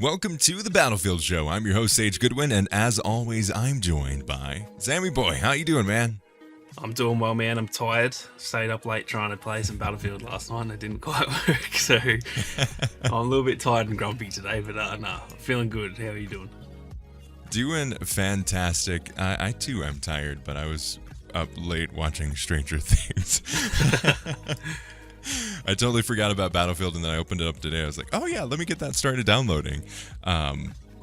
Welcome to the Battlefield Show. I'm your host, Sage Goodwin, and as always, I'm joined by Sammy Boy. How you doing, man? I'm doing well, man. I'm tired. Stayed up late trying to play some Battlefield last night and it didn't quite work. So I'm a little bit tired and grumpy today, but I'm feeling good. How are you doing? Doing fantastic. I too am tired, but I was up late watching Stranger Things. I totally forgot about Battlefield, and then I opened it up today. I was like, oh yeah, let me get that started downloading.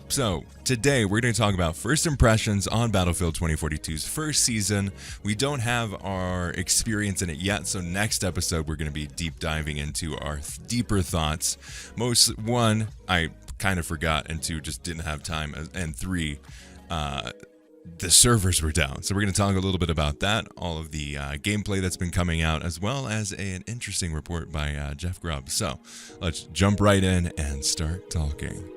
So today we're going to talk about first impressions on Battlefield 2042's first season. We don't have our experience in it yet, so next episode we're going to be deep diving into our deeper thoughts. One, I kind of forgot, and two, just didn't have time, and three, the servers were down. So we're going to talk a little bit about that, all of the gameplay that's been coming out, as well as an interesting report by Jeff Grubb. So let's jump right in and start talking.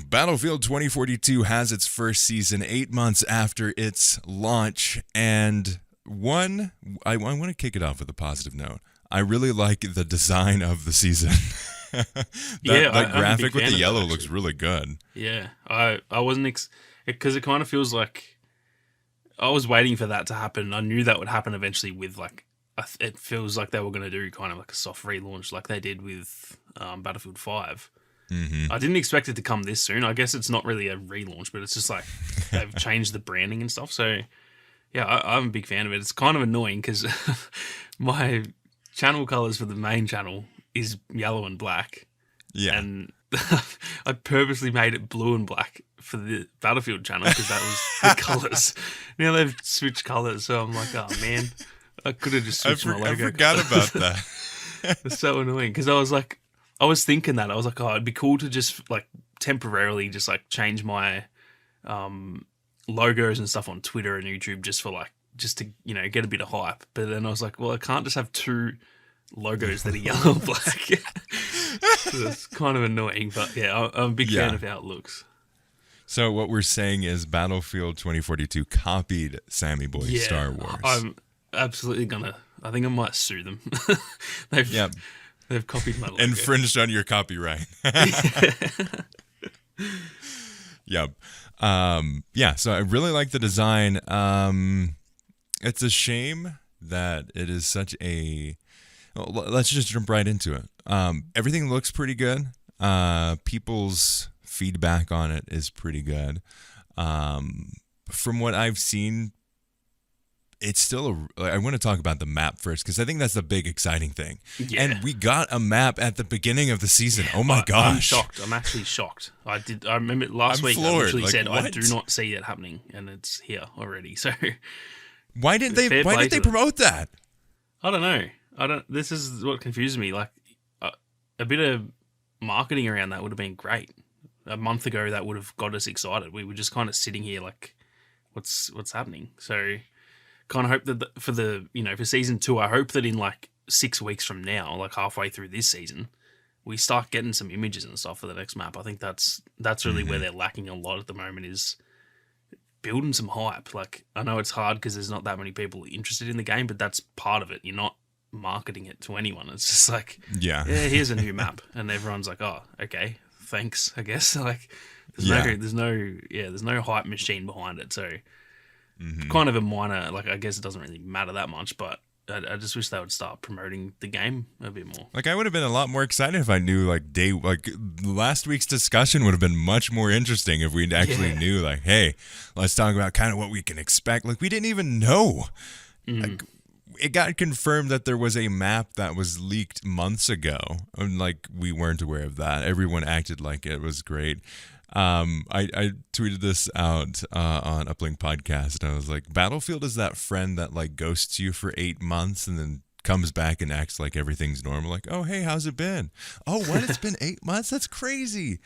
Battlefield 2042 has its first season 8 months after its launch, and I want to kick it off with a positive note. I really like the design of the season. that graphic with the yellow looks really good. Yeah, I wasn't because it kind of feels like I was waiting for that to happen. I knew that would happen eventually with it feels like they were going to do kind of like a soft relaunch like they did with Battlefield 5. Mm-hmm. I didn't expect it to come this soon. I guess it's not really a relaunch, but it's just like they've changed the branding and stuff. So yeah, I'm a big fan of it. It's kind of annoying because my channel colors for the main channel is yellow and black. Yeah. And I purposely made it blue and black for the Battlefield channel because that was the colors. Now they've switched colors, so I'm like, oh man, I could have just switched my logo. I forgot about that. It's so annoying because I was thinking that. I was like, oh, it'd be cool to just like temporarily just like change my logos and stuff on Twitter and YouTube just to, get a bit of hype. But then I was like, well, I can't just have two logos that are yellow and black. So it's kind of annoying, but yeah, I'm a big fan of how it looks. So what we're saying is Battlefield 2042 copied Sammy Boy's Star Wars. I'm absolutely I think I might sue them. They've copied my logo. Infringed on your copyright. Yep. So I really like the design. It's a shame that it is such a... Let's just jump right into it. Everything looks pretty good. People's feedback on it is pretty good. From what I've seen, it's still I want to talk about the map first because I think that's the big exciting thing. Yeah. And we got a map at the beginning of the season. Oh my gosh. I'm shocked. I'm actually shocked. I remember last week I literally said what? I do not see it happening, and it's here already. So why did they promote that? I don't know. This is what confuses me. Like a bit of marketing around that would have been great. A month ago, that would have got us excited. We were just kind of sitting here like, what's happening? So, kind of hope that for season 2, I hope that in like 6 weeks from now, like halfway through this season, we start getting some images and stuff for the next map. I think that's really where they're lacking a lot at the moment is building some hype. Like I know it's hard because there's not that many people interested in the game, but that's part of it. You're not marketing it to anyone. It's just like, yeah, here's a new map, and everyone's like, oh, okay, thanks, I guess. Like, there's no hype machine behind it. So, kind of a minor. Like, I guess it doesn't really matter that much, but I just wish they would start promoting the game a bit more. Like, I would have been a lot more excited if I knew last week's discussion would have been much more interesting if we actually knew. Like, hey, let's talk about kind of what we can expect. Like, we didn't even know. Like, it got confirmed that there was a map that was leaked months ago. And like we weren't aware of that. Everyone acted like it was great. I tweeted this out on Uplink Podcast, and I was like, Battlefield is that friend that like ghosts you for 8 months and then comes back and acts like everything's normal. Like, oh hey, how's it been? Oh, what? It's been 8 months? That's crazy.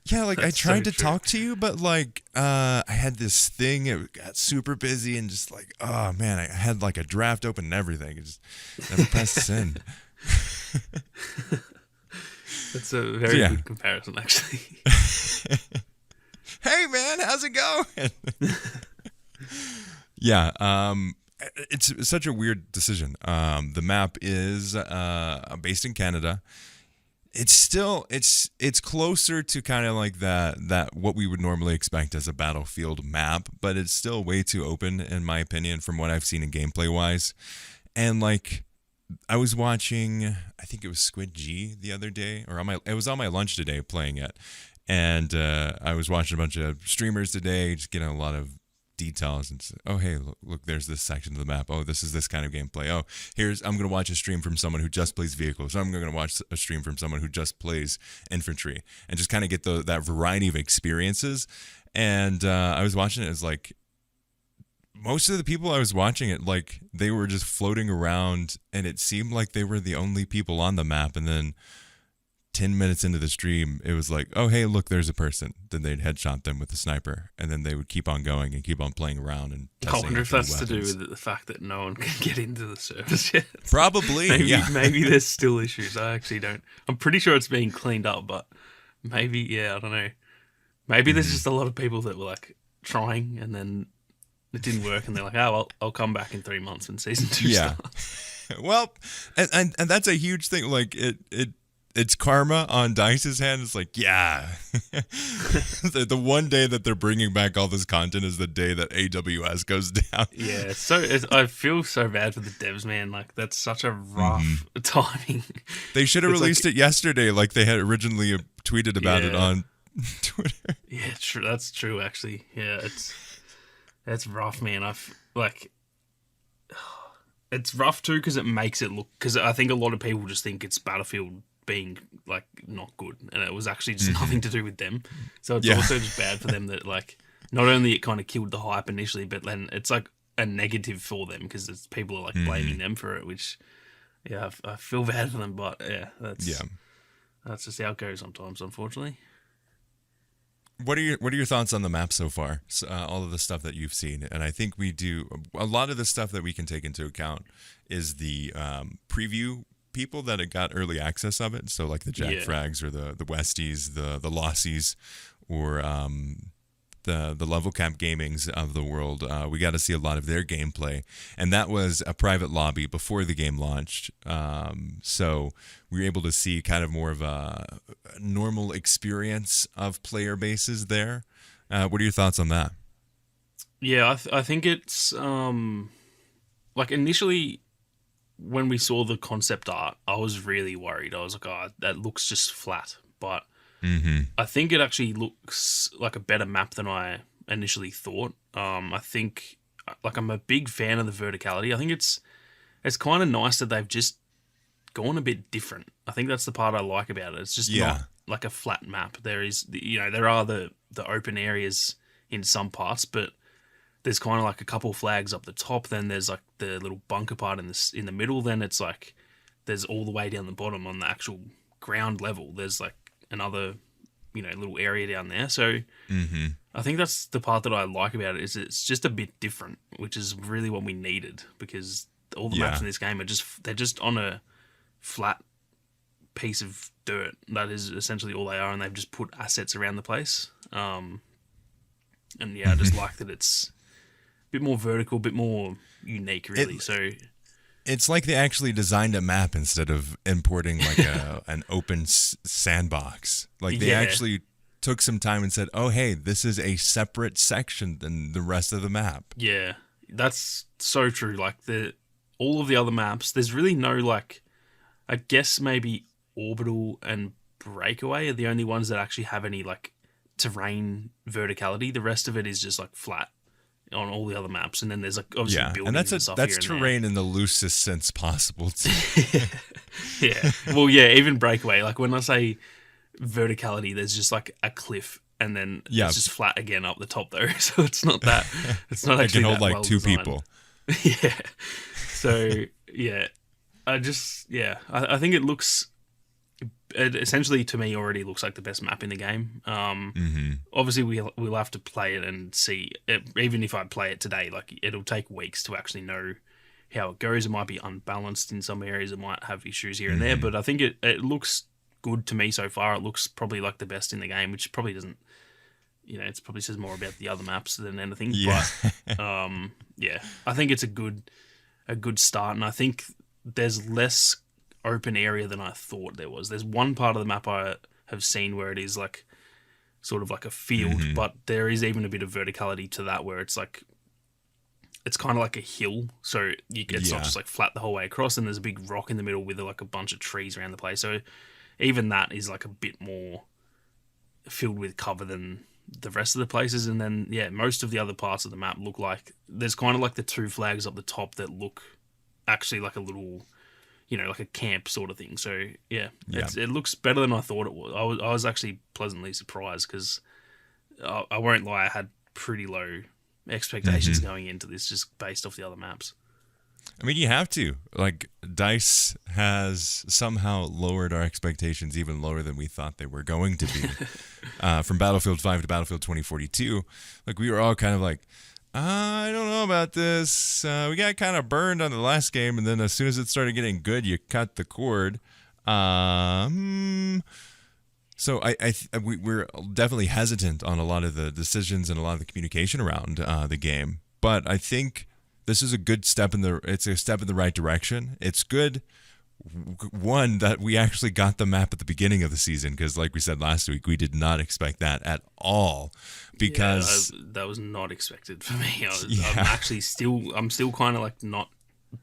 Yeah, like I tried to talk to you, but like I had this thing. It got super busy and just like, oh man, I had like a draft open and everything. It just never pressed send. That's a very good comparison, actually. Hey man, how's it going? Yeah, it's such a weird decision. The map is based in Canada. It's still it's closer to kind of like that what we would normally expect as a Battlefield map, but it's still way too open in my opinion from what I've seen in gameplay wise. And like I was watching, I think it was Squid G the other day, or it was on my lunch today playing it, and I was watching a bunch of streamers today, just getting a lot of details and say, oh hey look there's this section of the map, oh this is this kind of gameplay, oh I'm gonna watch a stream from someone who just plays vehicles, I'm gonna watch a stream from someone who just plays infantry, and just kind of get that variety of experiences. And I was watching it, it's like most of the people I was watching it, like they were just floating around and it seemed like they were the only people on the map, and then 10 minutes into the stream, it was like, oh, hey, look, there's a person. Then they'd headshot them with a sniper, and then they would keep on going and keep on playing around and I testing wonder if that's to do weapons. with the fact that no one can get into the servers yet. Probably, yeah. Maybe there's still issues. I actually don't. I'm pretty sure it's being cleaned up, but maybe, yeah, I don't know. Maybe there's just a lot of people that were like trying and then it didn't work, and they're like, oh, well, I'll come back in 3 months when season 2 starts. Well, and that's a huge thing. Like it's karma on DICE's hand. It's like, yeah, the one day that they're bringing back all this content is the day that AWS goes down. Yeah, I feel so bad for the devs, man. Like, that's such a rough timing. They should have released it yesterday, like they had originally tweeted about it on Twitter. Yeah, true. That's true, actually. Yeah, it's rough, man. It's rough too because it makes it look. Because I think a lot of people just think it's Battlefield being like not good, and it was actually just nothing to do with them. So it's also just bad for them that like not only it kind of killed the hype initially, but then it's like a negative for them because people are like blaming them for it. Which, yeah, I feel bad for them, but yeah, that's just how it goes sometimes, unfortunately. What are your thoughts on the map so far? All of the stuff that you've seen, and I think we do a lot of the stuff that we can take into account is the preview people that got early access of it. So like the Jack Frags or the Westies, the Lossies, or the Level Cap Gamings of the world. We got to see a lot of their gameplay, and that was a private lobby before the game launched. So we were able to see kind of more of a normal experience of player bases there. What are your thoughts on that? Yeah, I think it's like initially when we saw the concept art, I was really worried. I was like, oh, that looks just flat. But I think it actually looks like a better map than I initially thought. I think, like, I'm a big fan of the verticality. I think it's kind of nice that they've just gone a bit different. I think that's the part I like about it. It's just not like a flat map. There are the open areas in some parts, but there's kind of like a couple flags up the top. Then there's like the little bunker part in the middle. Then it's like there's all the way down the bottom on the actual ground level. There's like another, little area down there. So I think that's the part that I like about it, is it's just a bit different, which is really what we needed, because all the maps in this game they're just on a flat piece of dirt. That is essentially all they are, and they've just put assets around the place. And I just like that it's bit more vertical, a bit more unique, really. So it's like they actually designed a map instead of importing like an open sandbox. Like they actually took some time and said, "Oh, hey, this is a separate section than the rest of the map." Yeah, that's so true. Like all of the other maps, there's really no like. I guess maybe Orbital and Breakaway are the only ones that actually have any like terrain verticality. The rest of it is just like flat on all the other maps, and then there's like obviously buildings and stuff. That's here terrain in the loosest sense possible too. Yeah. Well, yeah, even Breakaway, like when I say verticality, there's just like a cliff, and then it's just flat again up the top though. So it's not that. It's not actually it can hold that like well two designed. people. Yeah. So yeah, I think it looks. It essentially, to me, already looks like the best map in the game. Obviously, we'll have to play it and see. Even if I play it today, like it'll take weeks to actually know how it goes. It might be unbalanced in some areas. It might have issues here and there. But I think it looks good to me so far. It looks probably like the best in the game, which probably doesn't it probably says more about the other maps than anything. Yeah. But I think it's a good start, and I think there's less open area than I thought there was. There's one part of the map I have seen where it is like sort of like a field, but there is even a bit of verticality to that where it's like it's kind of like a hill, so it's not just like flat the whole way across, and there's a big rock in the middle with like a bunch of trees around the place. So even that is like a bit more filled with cover than the rest of the places. And then most of the other parts of the map look like there's kind of like the two flags up the top that look actually like a little, like a camp sort of thing. So it looks better than I thought it was. I was actually pleasantly surprised because I won't lie, I had pretty low expectations going into this just based off the other maps. I mean, you have to. Like, DICE has somehow lowered our expectations even lower than we thought they were going to be. From Battlefield 5 to Battlefield 2042, like, we were all kind of like, I don't know about this. We got kind of burned on the last game, and then as soon as it started getting good, you cut the cord. So we're definitely hesitant on a lot of the decisions and a lot of the communication around the game. But I think this is a good step it's a step in the right direction. It's good, one, that we actually got the map at the beginning of the season, because like we said last week, we did not expect that at all. Because that was not expected for me. I'm still kind of like not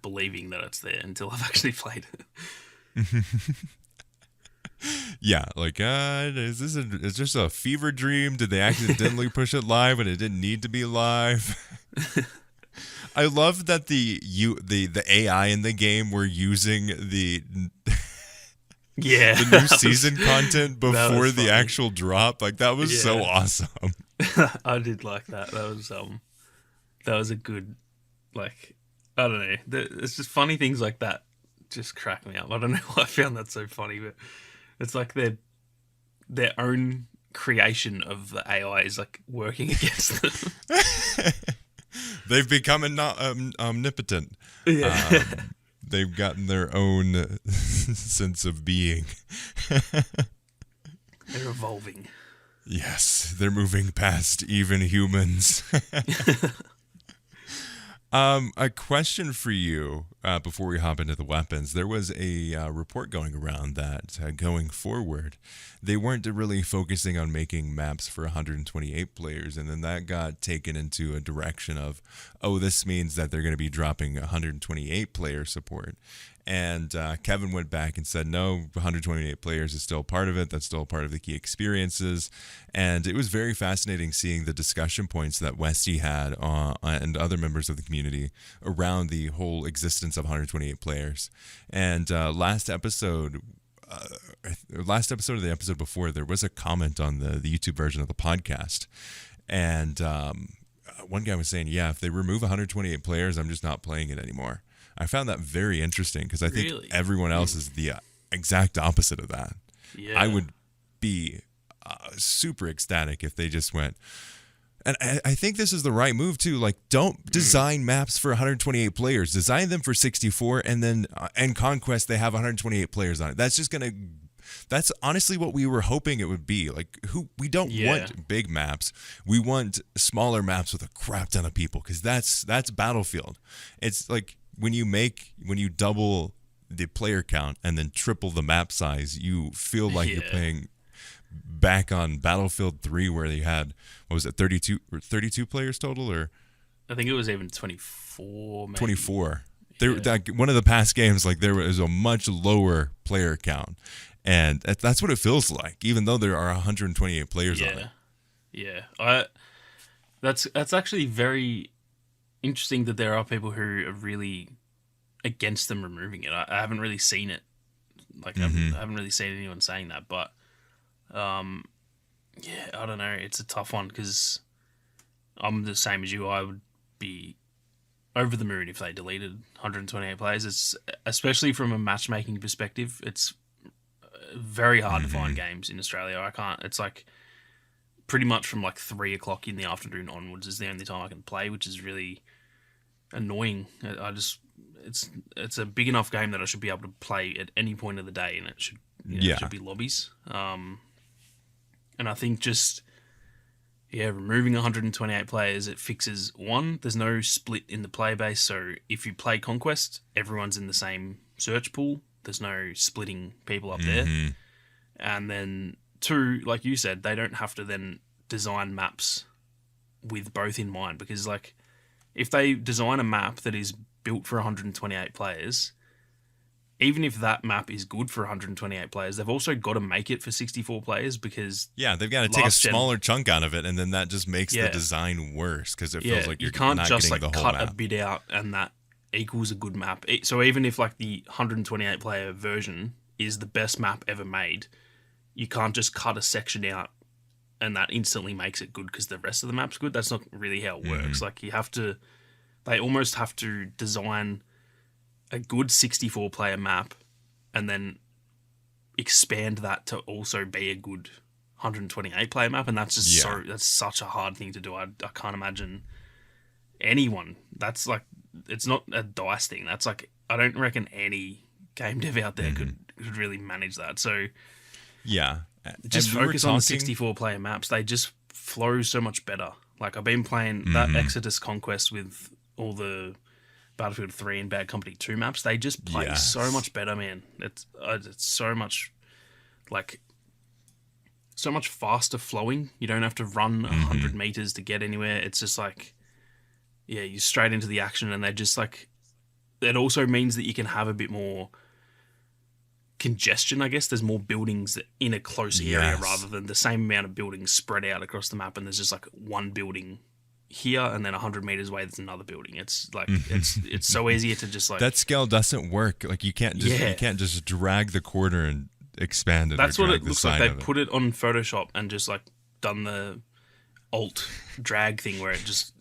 believing that it's there until I've actually played it. Yeah, like, is this a fever dream? Did they accidentally push it live when it didn't need to be live? I love that the AI in the game were using the new season content before the actual drop. Like, that was so awesome. I did like that. That was a good, like, I don't know. It's just funny things like that just crack me up. I don't know why I found that so funny, but it's like their own creation of the AI is like working against them. They've become omnipotent. Yeah. They've gotten their own sense of being. They're evolving. Yes, they're moving past even humans. A question for you before we hop into the weapons. There was a report going around that going forward, they weren't really focusing on making maps for 128 players, and then that got taken into a direction of, this means that they're going to be dropping 128 player support. And Kevin went back and said, no, 128 players is still part of it. That's still part of the key experiences. And it was very fascinating seeing the discussion points that Westy had and other members of the community around the whole existence of 128 players. And last episode of the episode before, there was a comment on the YouTube version of the podcast. And one guy was saying, if they remove 128 players, I'm just not playing it anymore. I found that very interesting because I think everyone else is the exact opposite of that. Yeah. I would be super ecstatic if they just went. And I think this is the right move too. Like, don't design maps for 128 players. Design them for 64, and then in Conquest they have 128 players on it. That's honestly what we were hoping it would be. Like, we don't want big maps. We want smaller maps with a crap ton of people, because that's Battlefield. It's like when you double the player count and then triple the map size, you feel like you're playing back on Battlefield 3, where they had, what was it, 32 players total, or I think it was even 24. Maybe. 24. One of the past games, like, there was a much lower player count, and that's what it feels like, even though there are 128 players on it. Yeah, that's actually very interesting that there are people who are really against them removing it. I haven't really seen it. Like, I haven't really seen anyone saying that, but I don't know. It's a tough one because I'm the same as you. I would be over the moon if they deleted 128 players. It's, especially from a matchmaking perspective, it's very hard to find games in Australia. It's like pretty much from like 3 o'clock in the afternoon onwards is the only time I can play, which is really annoying. It's a big enough game that I should be able to play at any point of the day, and it should it should be lobbies. And I think just Yeah, removing 128 players, it fixes one, there's no split in the player base, so if you play Conquest, everyone's in the same search pool. There's no splitting people up there. Mm-hmm. And then two, like you said, they don't have to then design maps with both in mind, because like if they design a map that is built for 128 players, even if that map is good for 128 players, they've also got to make it for 64 players, because Yeah, they've got to take a smaller chunk out of it, and then that just makes the design worse because it feels like you're can't not just getting like the whole cut map. a bit out and that equals a good map. So even if like the 128 player version is the best map ever made, you can't just cut a section out and that instantly makes it good because the rest of the map's good. That's not really how it works. Like they almost have to design a good 64 player map and then expand that to also be a good 128 player map, and that's just that's such a hard thing to do. I can't imagine anyone. That's like, it's not a DICE thing. That's like, I don't reckon any game dev out there could really manage that. So Yeah. just focus on 64 player maps. They just flow so much better. Like I've been playing that Exodus Conquest with all the Battlefield 3 and Bad Company 2 maps. They just play so much better, man. It's so much like so much faster flowing. You don't have to run 100 meters to get anywhere. It's just like, yeah, you're straight into the action, and they just like, it also means that you can have a bit more congestion, I guess. There's more buildings in a close area rather than the same amount of buildings spread out across the map, and there's just like one building here and then 100 meters away there's another building. It's like it's so easier to just like, that scale doesn't work. Like you can't just drag the corner and expand it. That's what it looks like. They put it on Photoshop and just like done the alt drag thing where it just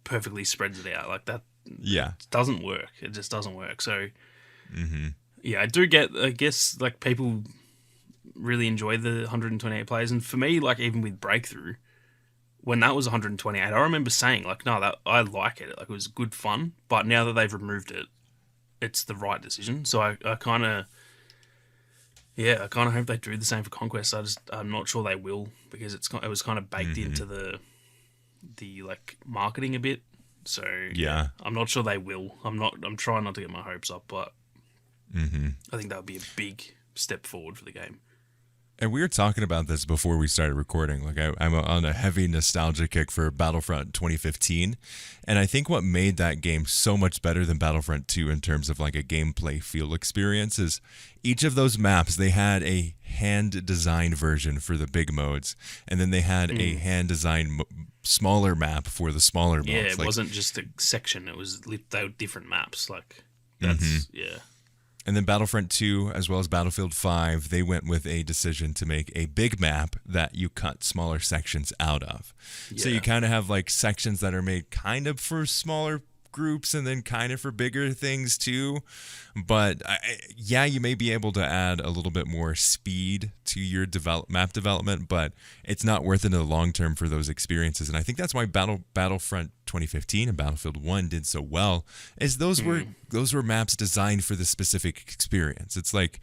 perfectly spreads it out like that. It doesn't work. It just doesn't work. So yeah, I guess like people really enjoy the 128 players, and for me, like even with Breakthrough, when that was 128, I remember saying like, no, that I like it. Like it was good fun, but now that they've removed it, it's the right decision. So I kind of hope they do the same for Conquest. I'm not sure they will, because it was kind of baked into the like marketing a bit. So yeah, I'm not sure they will. I'm trying not to get my hopes up, but I think that would be a big step forward for the game. And we were talking about this before we started recording. Like I'm on a heavy nostalgia kick for Battlefront 2015. And I think what made that game so much better than Battlefront 2 in terms of like a gameplay feel experience is each of those maps, they had a hand-designed version for the big modes. And then they had a hand-designed smaller map for the smaller modes. Yeah, it wasn't just a section. They were different maps. Like, that's, And then Battlefront 2, as well as Battlefield 5, they went with a decision to make a big map that you cut smaller sections out of. Yeah. So you kind of have like sections that are made kind of for smaller groups and then kind of for bigger things too. But you may be able to add a little bit more speed to your map development, but it's not worth it in the long term for those experiences. And I think that's why Battlefront 2015 and Battlefield 1 did so well, is those were maps designed for the specific experience. It's like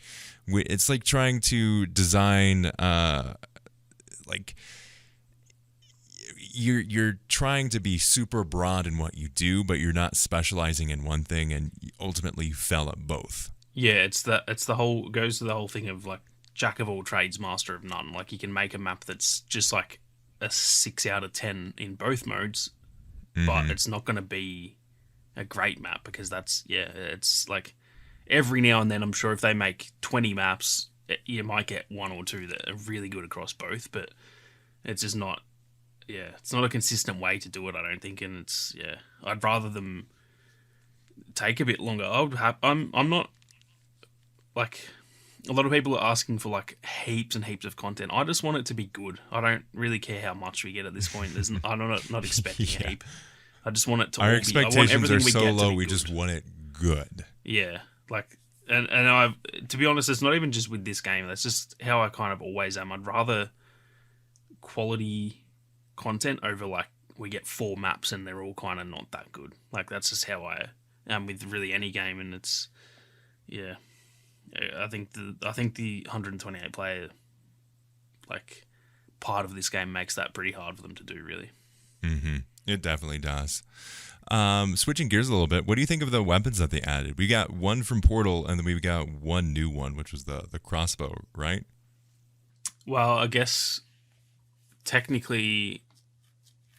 trying to design like you're trying to be super broad in what you do, but you're not specializing in one thing, and ultimately you fail at both. Yeah, goes to the whole thing of like jack of all trades, master of none. Like you can make a map that's just like a 6 out of 10 in both modes, but it's not going to be a great map, because it's like every now and then, I'm sure if they make 20 maps, you might get one or two that are really good across both, but it's just not. Yeah, it's not a consistent way to do it, I don't think, and I'd rather them take a bit longer. I'm not like, a lot of people are asking for like heaps and heaps of content. I just want it to be good. I don't really care how much we get at this point. I'm not expecting a heap. I just want it to. Our expectations are so low. We just want it good. Yeah, like, and I, to be honest, it's not even just with this game. That's just how I kind of always am. I'd rather quality content over like we get 4 maps and they're all kind of not that good. Like that's just how I am with really any game, and it's I think the 128 player like part of this game makes that pretty hard for them to do, really. Mm-hmm. It definitely does. Switching gears a little bit, what do you think of the weapons that they added? We got one from Portal, and then we got one new one, which was the crossbow, right? Well, I guess technically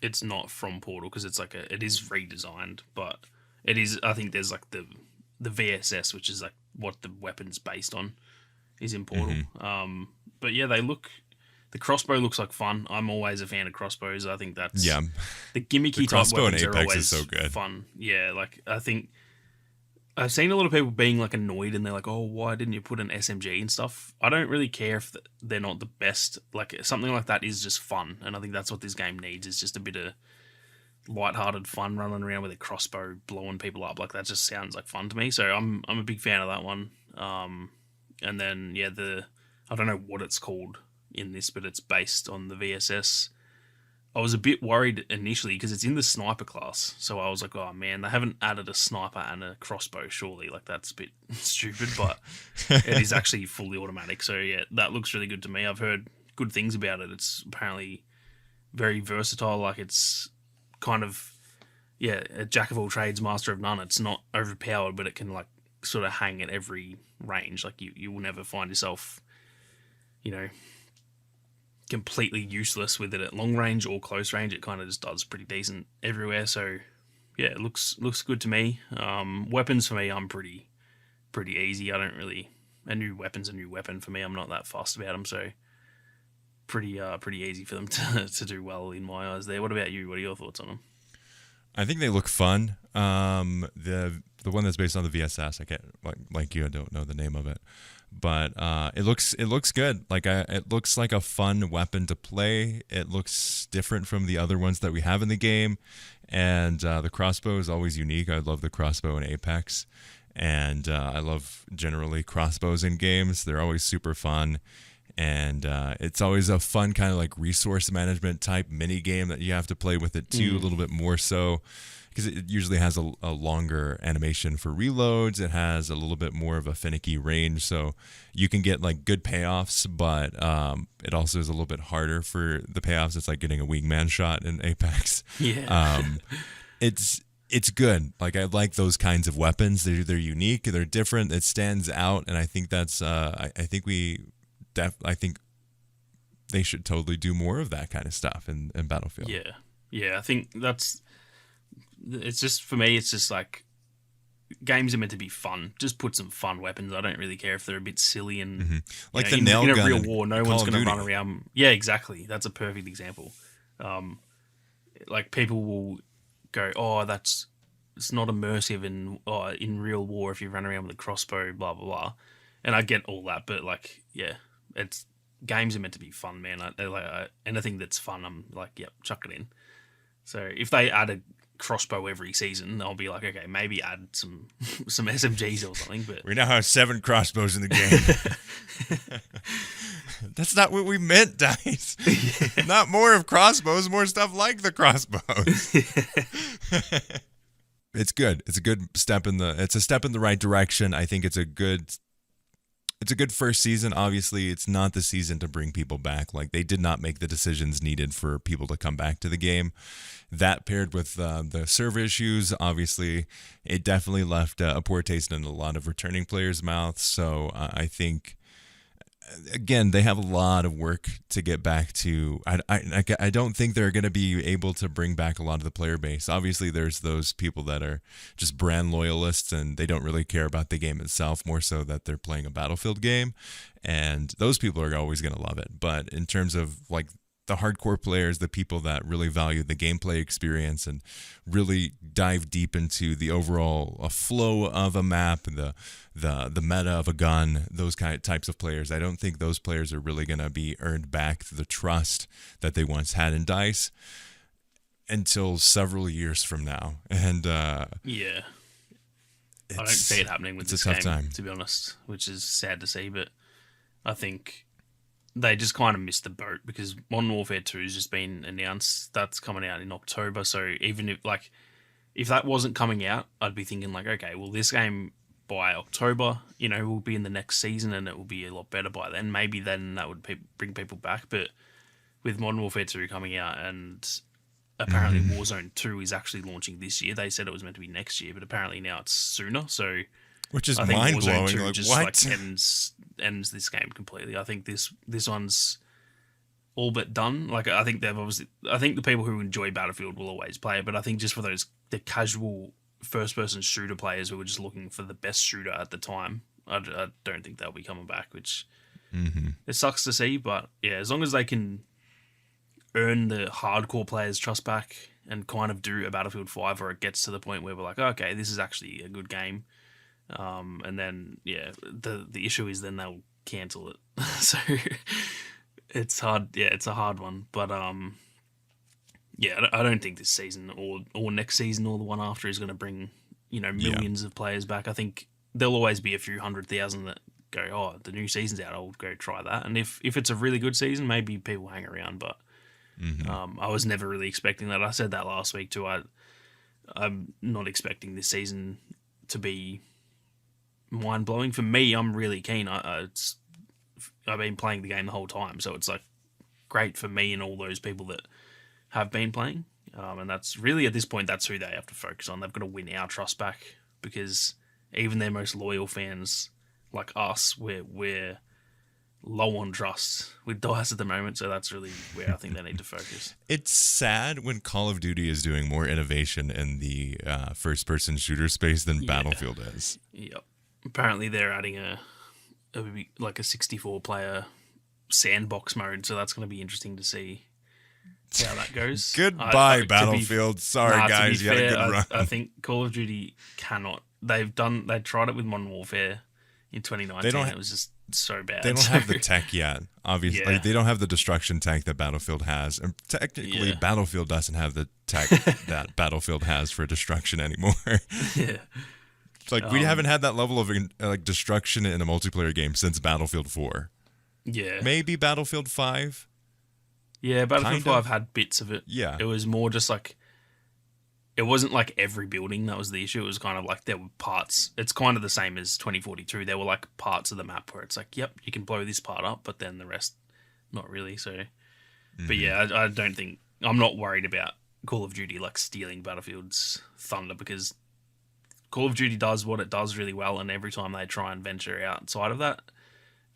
it's not from Portal because it's like it is redesigned, but it is. I think there's like the VSS, which is like what the weapon's based on, is in Portal. Mm-hmm. But yeah, the crossbow looks like fun. I'm always a fan of crossbows. I think that's the gimmicky the crossbow type weapons in Apex are always is so good. fun. Yeah, like I think I've seen a lot of people being like annoyed and they're like, "Oh, why didn't you put an SMG and stuff?" I don't really care if they're not the best. Like something like that is just fun, and I think that's what this game needs is just a bit of light-hearted fun running around with a crossbow blowing people up. Like that just sounds like fun to me. So I'm a big fan of that one. And then I don't know what it's called in this, but it's based on the VSS. I was a bit worried initially because it's in the sniper class. So I was like, oh man, they haven't added a sniper and a crossbow, surely. Like that's a bit stupid, but it is actually fully automatic. So yeah, that looks really good to me. I've heard good things about it. It's apparently very versatile. Like it's kind of, a jack of all trades, master of none. It's not overpowered, but it can like sort of hang at every range. Like you will never find yourself, completely useless with it at long range or close range. It kind of just does pretty decent everywhere. So yeah, it looks good to me. Weapons for me, I'm pretty easy. I don't really a new weapon's a new weapon for me. I'm not that fussed about them. So pretty easy for them to do well in my eyes. There. What about you? What are your thoughts on them? I think they look fun. The one that's based on the VSS, I can't like you. I don't know the name of it, but it looks good. It looks like a fun weapon to play. It looks different from the other ones that we have in the game, and the crossbow is always unique. I love the crossbow in Apex, and I love generally crossbows in games. They're always super fun. And it's always a fun kind of like resource management type mini game that you have to play with it too, a little bit more so, because it usually has a longer animation for reloads. It has a little bit more of a finicky range, so you can get like good payoffs, but it also is a little bit harder for the payoffs. It's like getting a wingman shot in Apex. Yeah. It's good. Like I like those kinds of weapons. They're unique. They're different. It stands out, and I think that's I think they should totally do more of that kind of stuff in Battlefield. Yeah. I think it's just, for me, it's just like games are meant to be fun. Just put some fun weapons. I don't really care if they're a bit silly and like the nail gun. In a real war, no one's going to run around. Yeah, exactly. That's a perfect example. Like people will go, oh, it's not immersive in real war if you run around with a crossbow, blah blah blah. And I get all that, but like, yeah. It's games are meant to be fun, man. Anything that's fun, I'm like, yep, chuck it in. So if they add a crossbow every season, I'll be like, okay, maybe add some SMGs or something. But we now have 7 crossbows in the game. That's not what we meant, Dice. Yeah. Not more of crossbows, more stuff like the crossbows. It's good. It's a good step it's a step in the right direction. I think it's a good first season. Obviously, it's not the season to bring people back. Like, they did not make the decisions needed for people to come back to the game. That paired with the server issues, obviously, it definitely left a poor taste in a lot of returning players' mouths. So I think, again, they have a lot of work to get back to. I don't think they're going to be able to bring back a lot of the player base. Obviously, there's those people that are just brand loyalists and they don't really care about the game itself, more so that they're playing a Battlefield game. And those people are always going to love it. But in terms of like the hardcore players, the people that really value the gameplay experience and really dive deep into the overall flow of a map, the meta of a gun, those types of players, I don't think those players are really going to be earned back the trust that they once had in DICE until several years from now. And yeah, I don't see it happening with this game, to be honest, which is sad to see. But I think they just kind of missed the boat because Modern Warfare 2 has just been announced. That's coming out in October. So even if that wasn't coming out, I'd be thinking like, okay, well, this game by October, will be in the next season and it will be a lot better by then. Maybe then that would bring people back. But with Modern Warfare 2 coming out, and apparently Warzone 2 is actually launching this year. They said it was meant to be next year, but apparently now it's sooner. So which is I think mind Warzone blowing. 2 Like, just what? like ends this game completely. I think this one's all but done. Like, I think the people who enjoy Battlefield will always play it, but I think just for the casual first-person shooter players who were just looking for the best shooter at the time, I don't think they'll be coming back, which it sucks to see. But yeah, as long as they can earn the hardcore players' trust back and kind of do a Battlefield 5 where it gets to the point where we're like, okay, this is actually a good game. And then, yeah, the issue is then they'll cancel it. So it's hard. Yeah, it's a hard one. But yeah, I don't think this season or next season or the one after is going to bring, millions of players back. I think there'll always be a few 100,000 that go, oh, the new season's out, I'll go try that. And if it's a really good season, maybe people hang around. But I was never really expecting that. I said that last week too. I'm not expecting this season to be mind blowing. For me, I'm really keen. I've been playing the game the whole time, so it's like great for me and all those people that have been playing. And that's really, at this point, that's who they have to focus on. They've got to win our trust back, because even their most loyal fans, like us, we're low on trust with DICE at the moment. So that's really where I think they need to focus. It's sad when Call of Duty is doing more innovation in the first-person shooter space than Battlefield is. Yep. Apparently they're adding a 64-player sandbox mode, so that's going to be interesting to see how that goes. Goodbye, Battlefield. Sorry, guys, you had a good run. I think Call of Duty cannot. They tried it with Modern Warfare in 2019. It was just so bad. They don't have the tech yet, obviously. Yeah. Like, they don't have the destruction tech that Battlefield has. And technically, Battlefield doesn't have the tech that Battlefield has for destruction anymore. Yeah. It's like we haven't had that level of destruction in a multiplayer game since Battlefield 4. Yeah. Maybe Battlefield 5. Yeah, Battlefield 5 had bits of it. Yeah. It was more just like, it wasn't like every building that was the issue. It was kind of like there were parts. It's kind of the same as 2042. There were like parts of the map where it's like, yep, you can blow this part up, but then the rest, not really. So, but yeah, I don't think, I'm not worried about Call of Duty like stealing Battlefield's thunder, because Call of Duty does what it does really well, and every time they try and venture outside of that,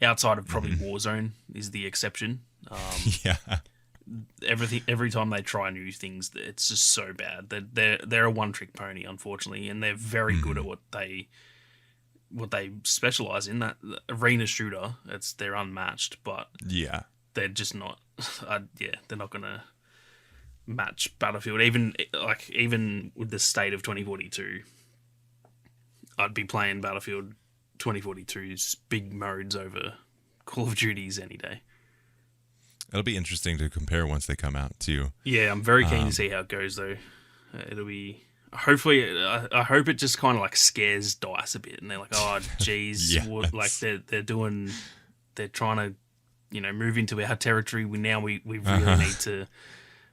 outside of probably Warzone is the exception. Yeah. Every time they try new things, it's just so bad. They're a one-trick pony, unfortunately, and they're very good at what they specialize in. That arena shooter, they're unmatched, but yeah, they're just not. They're not gonna match Battlefield. Even with the state of 2042, I'd be playing Battlefield 2042's big modes over Call of Duty's any day. It'll be interesting to compare once they come out too. Yeah, I'm very keen to see how it goes though. It'll be, hopefully, I hope it just kind of like scares DICE a bit, and they're like, oh, geez, yes. like they're trying to, move into our territory. We really need to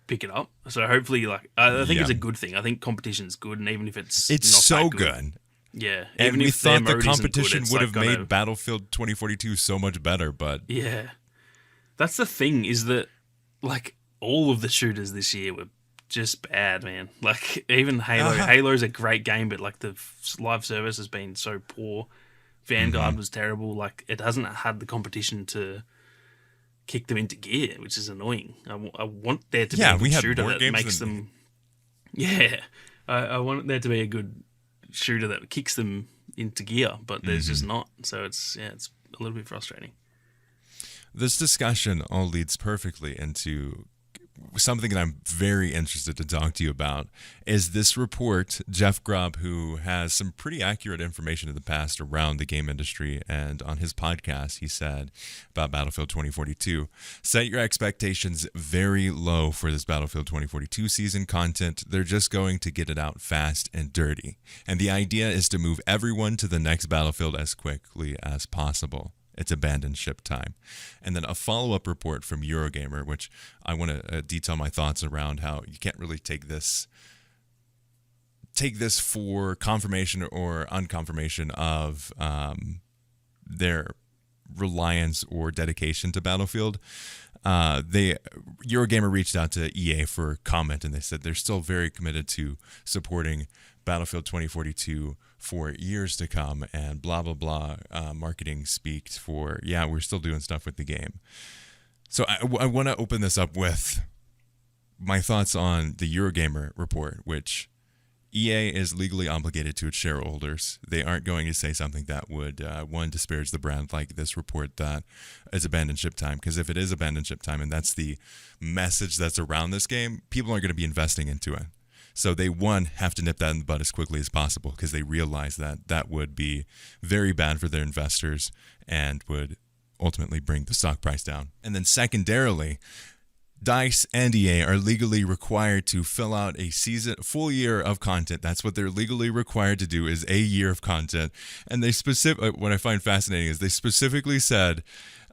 pick it up. So hopefully, like, I think it's a good thing. I think competition's good, and even if it's not so that good. Yeah, and even we if thought the mode isn't good, competition would have like made Battlefield 2042 so much better, but yeah. That's the thing, is that like all of the shooters this year were just bad, man. Like even Halo. Halo's a great game, but like the live service has been so poor. Vanguard was terrible. Like it hasn't had the competition to kick them into gear, which is annoying. I want there to be a good shooter that makes them. Yeah, I want there to be a good shooter that kicks them into gear, but there's just not. So it's a little bit frustrating. This discussion all leads perfectly into something that I'm very interested to talk to you about. Is this report, Jeff Grubb, who has some pretty accurate information in the past around the game industry, and on his podcast he said about Battlefield 2042, set your expectations very low for this Battlefield 2042 season content. They're just going to get it out fast and dirty, and the idea is to move everyone to the next Battlefield as quickly as possible. It's abandoned ship time. And then a follow-up report from Eurogamer, which I want to detail my thoughts around how you can't really take this for confirmation or unconfirmation of their reliance or dedication to Battlefield. Eurogamer reached out to EA for comment, and they said they're still very committed to supporting Battlefield 2042 for years to come, and blah blah blah. Marketing speaks for we're still doing stuff with the game. So I want to open this up with my thoughts on the Eurogamer report, which EA is legally obligated to its shareholders. They aren't going to say something that would, disparage the brand like this report that is abandoned ship time. Because if it is abandoned ship time and that's the message that's around this game, people aren't going to be investing into it. So they, have to nip that in the bud as quickly as possible because they realize that that would be very bad for their investors and would ultimately bring the stock price down. And then secondarily, DICE and EA are legally required to fill out a full year of content. That's what they're legally required to do, is a year of content. And they what I find fascinating is they specifically said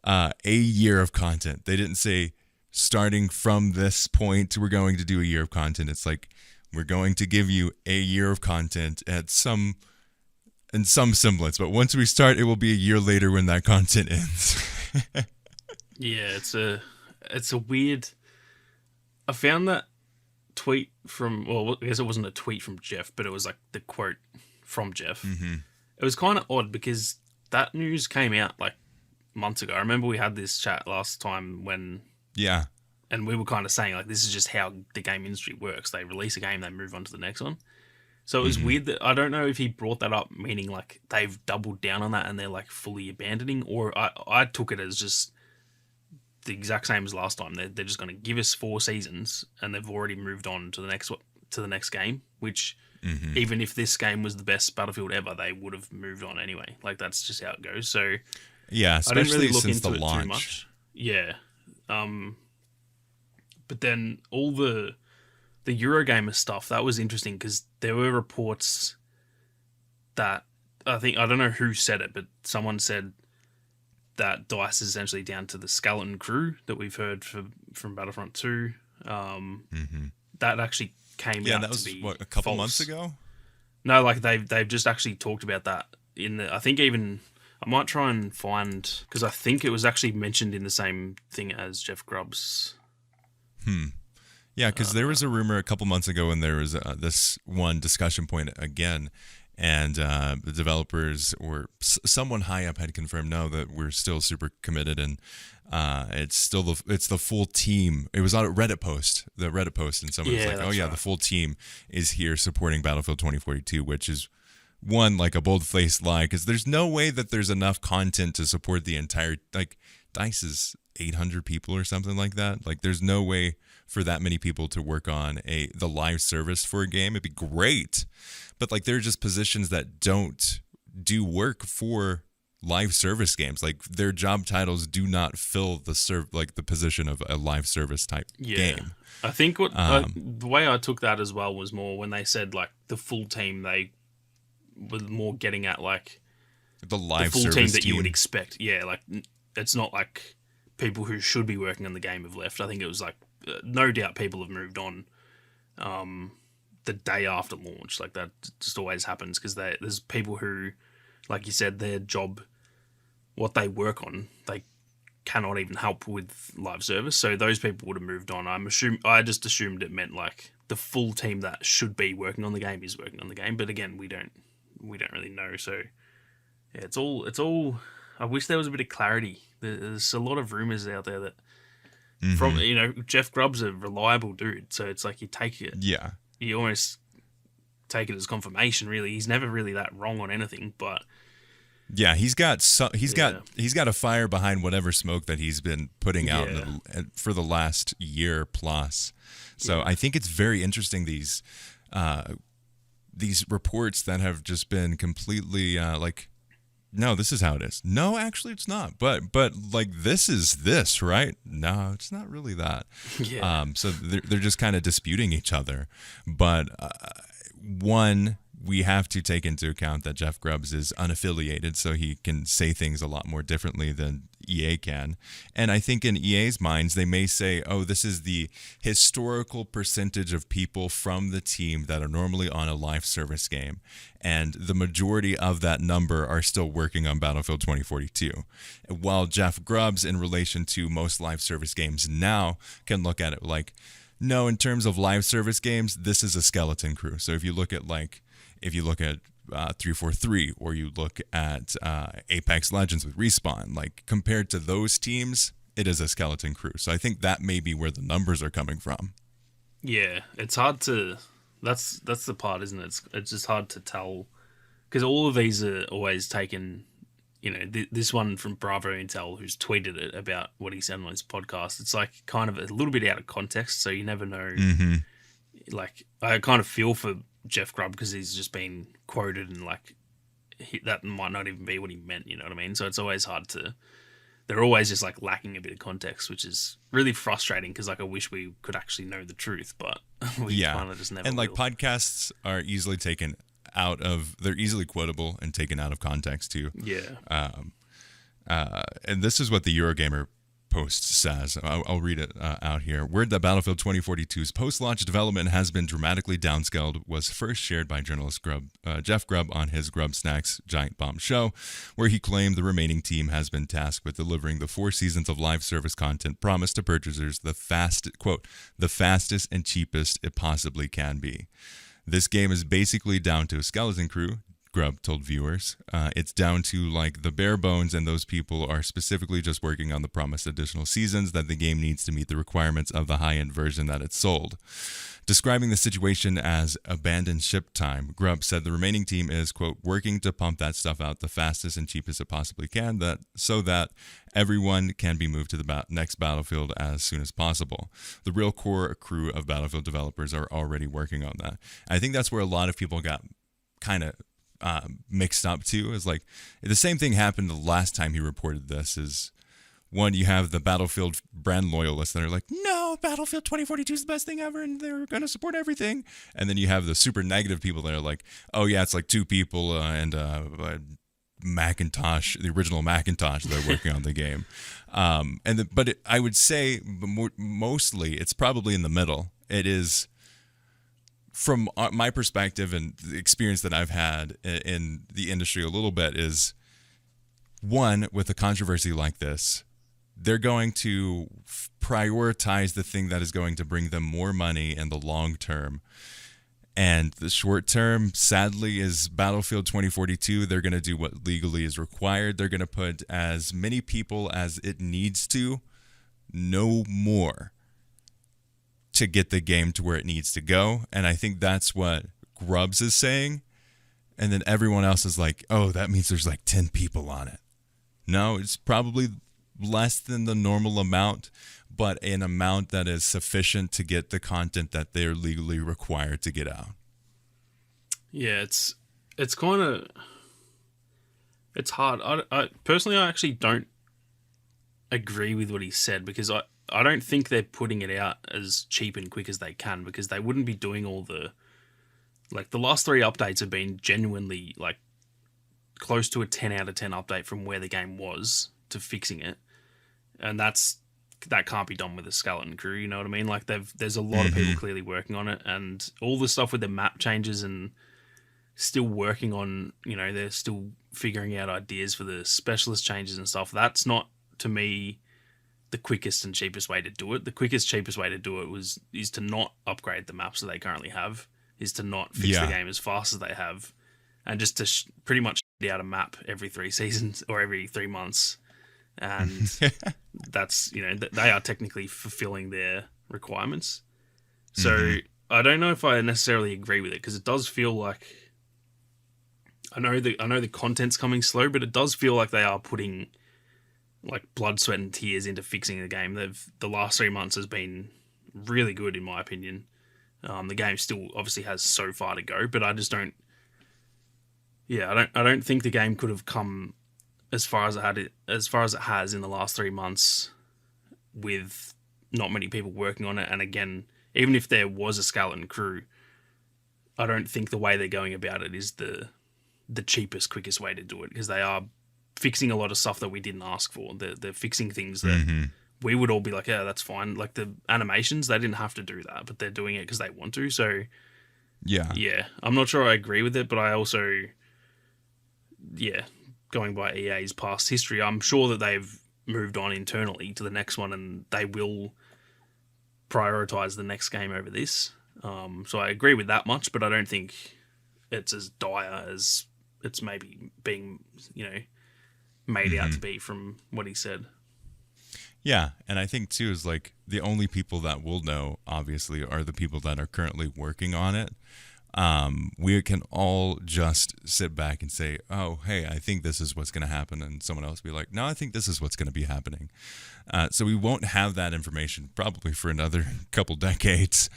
a year of content. They didn't say starting from this point we're going to do a year of content. It's like we're going to give you a year of content in some semblance. But once we start, it will be a year later when that content ends. Yeah, it's a weird. I found that tweet from, well, I guess it wasn't a tweet from Jeff, but it was like the quote from Jeff. Mm-hmm. It was kind of odd because that news came out like months ago. I remember we had this chat last time and we were kind of saying like this is just how the game industry works. They release a game, they move on to the next one. So it was weird that I don't know if he brought that up, meaning like they've doubled down on that and they're like fully abandoning, or I took it as just the exact same as last time. They're just going to give us 4 seasons and they've already moved on to the next game, which even if this game was the best Battlefield ever, they would have moved on anyway. Like that's just how it goes. So yeah, especially I didn't really look since into the it launch. too much. Yeah. But then all the Eurogamer stuff, that was interesting because there were reports that I don't know who said it, but someone said that DICE is essentially down to the skeleton crew that we've heard from Battlefront 2. That actually came out that was, to be a couple false. months ago? No, like they've just actually talked about that in the. I think even I might try and find, because I think it was actually mentioned in the same thing as Jeff Grubb's. Yeah, because there was a rumor a couple months ago, and there was this one discussion point again. And the developers or someone high up had confirmed that we're still super committed, and it's the full team. It was on a Reddit post, and someone was like, "Oh yeah, right. The full team is here supporting Battlefield 2042," which is one like a bold-faced lie because there's no way that there's enough content to support the entire DICE is 800 people or something like that. Like there's no way for that many people to work on the live service for a game. It'd be great. But like there are just positions that don't do work for live service games. Like their job titles do not fill the position of a live service type game. I think the way I took that as well was more when they said like the full team, they were more getting at like the live full service team that you would expect. Yeah, like it's not like people who should be working on the game have left. I think it was like no doubt people have moved on. The day after launch, like that just always happens because there's people who, like you said, their job, what they work on, they cannot even help with live service. So those people would have moved on. I just assumed it meant like the full team that should be working on the game is working on the game. But again, we don't really know. So yeah, it's all. I wish there was a bit of clarity. There's a lot of rumors out there that from Jeff Grubb's a reliable dude, so it's like you take it. Yeah. You almost take it as confirmation. Really, he's never really that wrong on anything. But yeah, he's got a fire behind whatever smoke that he's been putting out for the last year plus. So I think it's very interesting these reports that have just been completely no, this is how it is. No, actually, it's not. But like this is this, right? No, it's not really that. Yeah. So they're just kind of disputing each other. But one, we have to take into account that Jeff Grubbs is unaffiliated, so he can say things a lot more differently than EA can. And I think in EA's minds, they may say, oh, this is the historical percentage of people from the team that are normally on a live service game. And the majority of that number are still working on Battlefield 2042. While Jeff Grubbs, in relation to most live service games now, can look at it like, no, in terms of live service games, this is a skeleton crew. So if you look at 343, or you look at Apex Legends with Respawn, like compared to those teams, it is a skeleton crew. So I think that may be where the numbers are coming from. Yeah, it's hard to. That's the part, isn't it? It's just hard to tell, because all of these are always taken. You know, this one from Bravo Intel, who's tweeted it about what he said on his podcast. It's like kind of a little bit out of context, so you never know. Mm-hmm. Like, I kind of feel for Jeff Grubb because he's just been quoted, and like that might not even be what he meant. You know what I mean? So it's always hard to. They're always just like lacking a bit of context, which is really frustrating because like I wish we could actually know the truth, but we kind of just never. And like will. Podcasts are easily taken out of, they're easily quotable and taken out of context too. Yeah. And this is what the Eurogamer post says. I'll read it out here. Word that Battlefield 2042's post-launch development has been dramatically downscaled was first shared by journalist Jeff Grubb on his Grubb Snacks Giant Bomb show, where he claimed the remaining team has been tasked with delivering the 4 seasons of live service content promised to purchasers the fastest and cheapest it possibly can be. This game is basically down to a skeleton crew, Grubb told viewers. It's down to like the bare bones, and those people are specifically just working on the promised additional seasons that the game needs to meet the requirements of the high-end version that it's sold. Describing the situation as abandoned ship time, Grubb said the remaining team is, quote, working to pump that stuff out the fastest and cheapest it possibly can, so that everyone can be moved to the next Battlefield as soon as possible. The real core crew of Battlefield developers are already working on that. I think that's where a lot of people got kind of mixed up too. Is like the same thing happened the last time he reported this. Is one, you have the Battlefield brand loyalists that are like, no, Battlefield 2042 is the best thing ever, and they're going to support everything. And then you have the super negative people that are like, oh yeah, it's like 2 people and Macintosh, the original Macintosh, they're working on the game. I would say mostly it's probably in the middle. It is, from my perspective and the experience that I've had in the industry a little bit, is one, with a controversy like this, they're going to prioritize the thing that is going to bring them more money in the long term. And the short term, sadly, is Battlefield 2042. They're going to do what legally is required. They're going to put as many people as it needs to, no more, to get the game to where it needs to go. And I think that's what Grubbs is saying. And then everyone else is like, oh, that means there's like 10 people on it. No, it's probably less than the normal amount, but an amount that is sufficient to get the content that they're legally required to get out. Yeah, it's kind of, it's hard. I personally, I actually don't agree with what he said, because I don't think they're putting it out as cheap and quick as they can, because they wouldn't be doing all the, like, the last 3 updates have been genuinely like close to a 10 out of 10 update from where the game was to fixing it. And that can't be done with a skeleton crew, you know what I mean? Like, there's a lot of people clearly working on it, and all the stuff with the map changes and still working on, you know, they're still figuring out ideas for the specialist changes and stuff. That's not, to me, the quickest and cheapest way to do it. The quickest, cheapest way to do it is to not upgrade the maps that they currently have, is to not fix the game as fast as they have, and just to pretty much out a map every 3 seasons or every 3 months. And that's, you know, they are technically fulfilling their requirements. So I don't know if I necessarily agree with it, because it does feel like, I know the content's coming slow, but it does feel like they are putting like blood, sweat, and tears into fixing the game. The last 3 months has been really good, in my opinion. The game still obviously has so far to go, but I just don't. Yeah, I don't think the game could have come as far as it has in the last 3 months, with not many people working on it. And again, even if there was a skeleton crew, I don't think the way they're going about it is the cheapest, quickest way to do it, because they are fixing a lot of stuff that we didn't ask for. They're fixing things that we would all be like, yeah, that's fine. Like the animations, they didn't have to do that, but they're doing it because they want to. So yeah, I'm not sure I agree with it, but I also, going by EA's past history, I'm sure that they've moved on internally to the next one, and they will prioritize the next game over this. So I agree with that much, but I don't think it's as dire as it's maybe being, made out to be from what he said. Yeah, and I think too is like the only people that will know, obviously, are the people that are currently working on it. We can all just sit back and say, oh, hey, I think this is what's going to happen. And someone else will be like, no, I think this is what's going to be happening. So we won't have that information probably for another couple decades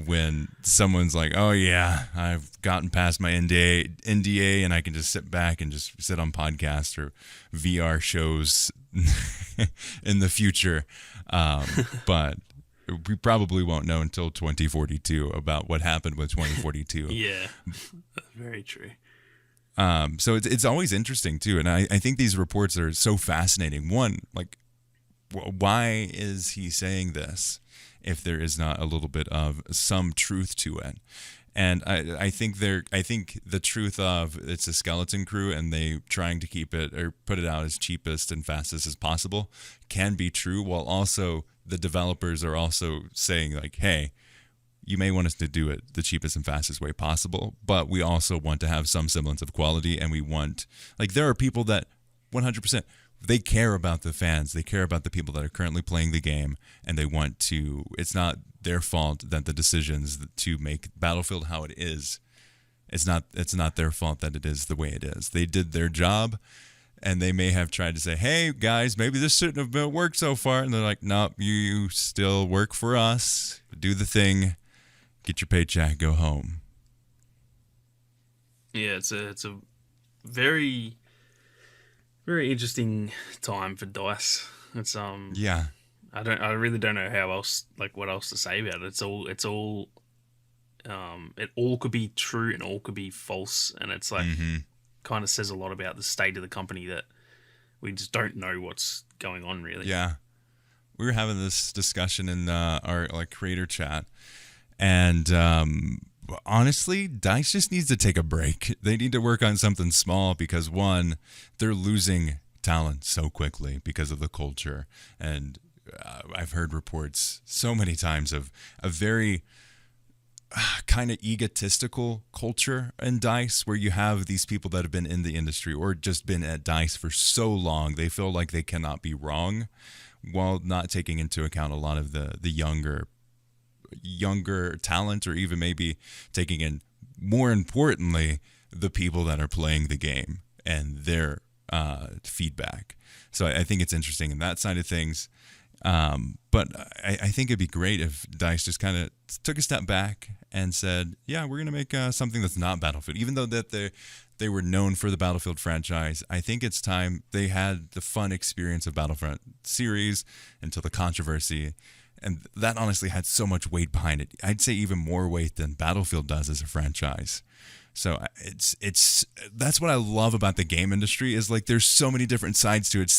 when someone's like, oh, yeah, I've gotten past my NDA and I can just sit back and just sit on podcasts or VR shows in the future. But we probably won't know until 2042 about what happened with 2042. Yeah, that's very true. So it's always interesting too, and I think these reports are so fascinating. One, like, why is he saying this if there is not a little bit of some truth to it? And I think the truth of it's a skeleton crew and they trying to keep it or put it out as cheapest and fastest as possible can be true, while also the developers are also saying like, hey, you may want us to do it the cheapest and fastest way possible, but we also want to have some semblance of quality, and we want, like, there are people that 100%, they care about the fans, they care about the people that are currently playing the game, and they want to, it's not their fault that the decisions to make Battlefield how it is, it's not their fault that it is the way it is. They did their job, and they may have tried to say, hey, guys, maybe this shouldn't have worked so far. And they're like, nope, you still work for us. Do the thing. Get your paycheck. Go home. Yeah, it's a very, very interesting time for DICE. It's yeah. I really don't know what else to say about it. It all could be true and all could be false, and it's like kind of says a lot about the state of the company that we just don't know what's going on, really. Yeah, we were having this discussion in our creator chat, and honestly, DICE just needs to take a break. They need to work on something small because, one, they're losing talent so quickly because of the culture, and I've heard reports so many times of a very kind of egotistical culture in DICE, where you have these people that have been in the industry or just been at DICE for so long, they feel like they cannot be wrong, while not taking into account a lot of the younger talent, or even maybe taking in, more importantly, the people that are playing the game and their feedback. So I think it's interesting in that side of things. But I think it'd be great if DICE just kind of took a step back and said, yeah, we're going to make something that's not Battlefield. Even though that they were known for the Battlefield franchise, I think it's time they had the fun experience of Battlefront series until the controversy. And that honestly had so much weight behind it. I'd say even more weight than Battlefield does as a franchise. So that's what I love about the game industry, is like there's so many different sides to it.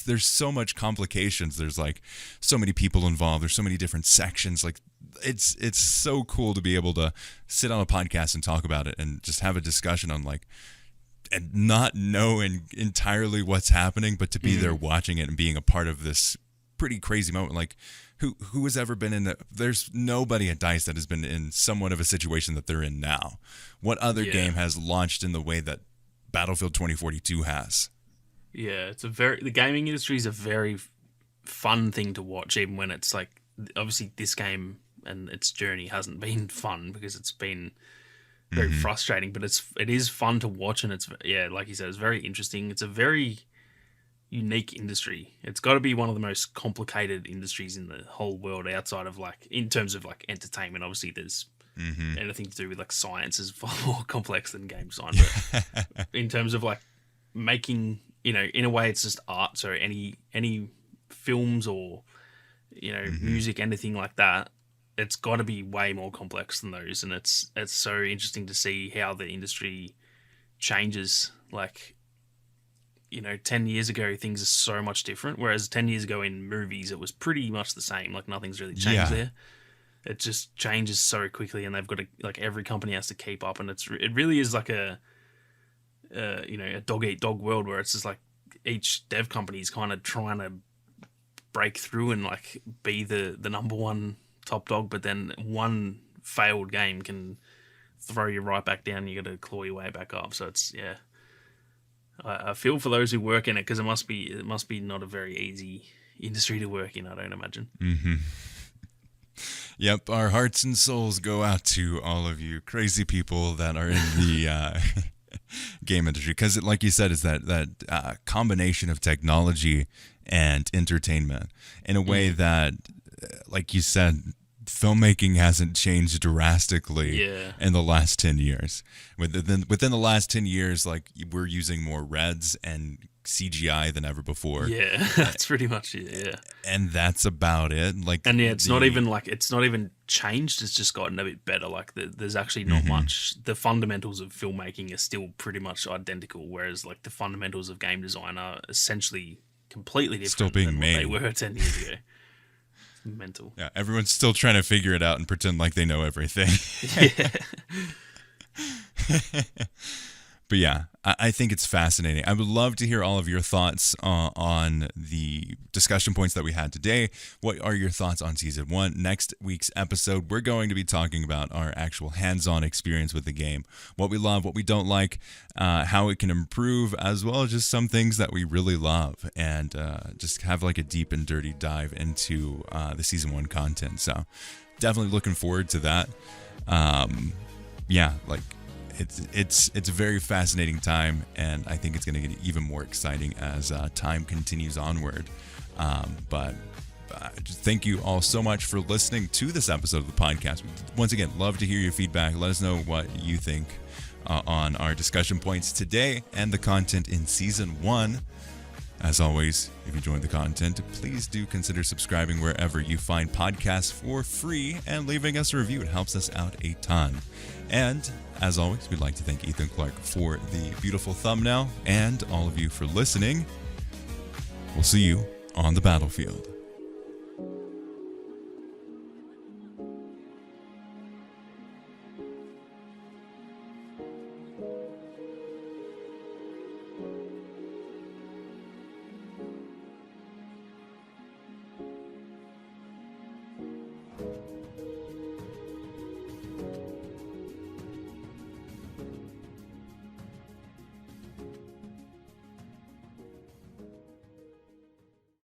There's so much complications. There's like so many people involved. There's so many different sections. Like it's so cool to be able to sit on a podcast and talk about it and just have a discussion on and not know entirely what's happening, but to be there watching it and being a part of this pretty crazy moment. Like who has ever been in there's nobody at DICE that has been in somewhat of a situation that they're in now. What other game has launched in the way that Battlefield 2042 has? Yeah, the gaming industry is a very fun thing to watch, even when it's like, obviously this game and its journey hasn't been fun because it's been very frustrating, but it is fun to watch, and it's, like you said, it's very interesting. It's a very unique industry. It's got to be one of the most complicated industries in the whole world, outside of in terms of entertainment. Obviously there's anything to do with science is far more complex than game design, but in terms of making, in a way it's just art. So any films or music, anything like that, it's got to be way more complex than those, and it's so interesting to see how the industry changes. Like, 10 years ago things are so much different, whereas 10 years ago in movies it was pretty much the same. Like, nothing's really changed there. It just changes so quickly, and they've got to, like, every company has to keep up, and it really is like a dog eat dog world, where it's just like each dev company is kind of trying to break through and like be the number one top dog, but then one failed game can throw you right back down. You got to claw your way back up. So it's I feel for those who work in it, because it must be not a very easy industry to work in, I don't imagine. Mm-hmm. Yep, our hearts and souls go out to all of you crazy people that are in the game industry, because like you said, is that combination of technology and entertainment in a way that, like you said, filmmaking hasn't changed drastically in the last 10 years. Within the last 10 years, like, we're using more reds and CGI than ever before. Yeah, that's pretty much it. Yeah, and that's about it. Like, and it's not even changed. It's just gotten a bit better. Like, there's actually not much. The fundamentals of filmmaking are still pretty much identical, whereas like the fundamentals of game design are essentially completely different. Still being than made. What they were 10 years ago. Mental. Yeah, everyone's still trying to figure it out and pretend like they know everything. Yeah. But yeah, I think it's fascinating. I would love to hear all of your thoughts on the discussion points that we had today. What are your thoughts on Season 1? Next week's episode, we're going to be talking about our actual hands-on experience with the game, what we love, what we don't like, how it can improve, as well as just some things that we really love, and just have like a deep and dirty dive into the Season 1 content. So definitely looking forward to that. It's a very fascinating time, and I think it's going to get even more exciting as time continues onward. But just thank you all so much for listening to this episode of the podcast. Once again, love to hear your feedback. Let us know what you think on our discussion points today and the content in Season 1. As always, if you enjoyed the content, please do consider subscribing wherever you find podcasts for free and leaving us a review. It helps us out a ton. And as always, we'd like to thank Ethan Clark for the beautiful thumbnail, and all of you for listening. We'll see you on the battlefield.